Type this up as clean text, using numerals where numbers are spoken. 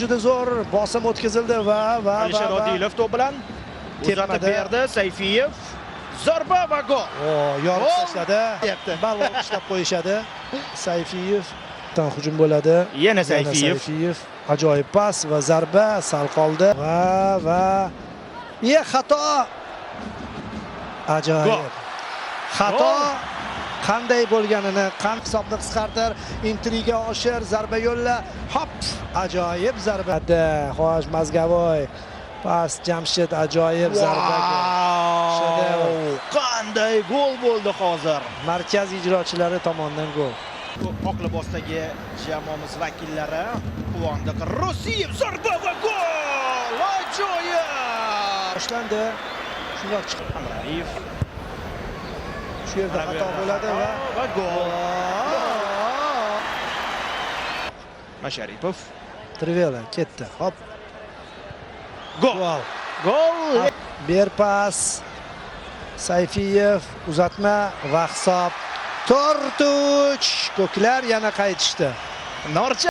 Juda zo'r bosim o'tkazildi va Alisher Odilov to'p bilan uzatib berdi. Sayfiyev zarba va gol. yorib tashladi. Balon ishlab qo'yishadi. Sayfiyev hujum bo'ladi. Yana Sayfiyev. Ajoyib pas va zarba sal qoldi. Va xato. Ajoyib. Xato qanday bo'lganini, hisobni qisqartir, intriga oshir, zarba yo'lla. Hop! Ajoyib zarba. Xo'sh, Mazgavoy. Pas Jamshid ajoyib zarba. Qanday gol bo'ldi hozir. Markaz ijrochilari tomonidan gol. Oq libosdagi jamoamiz vakillari Quvondiq Ro'siyev zarba va gol! Ajoyib! Boshlandi. Shundoq chiqdi. Amrayev. Shu yerda xato bo'ladi va gol. Masharipov. Trivela ketdi. Hop. Gol. Gol. Ber pas. Sayfiyev uzatma va hisob 4-3. Ko'klar yana qaytishdi. Norcha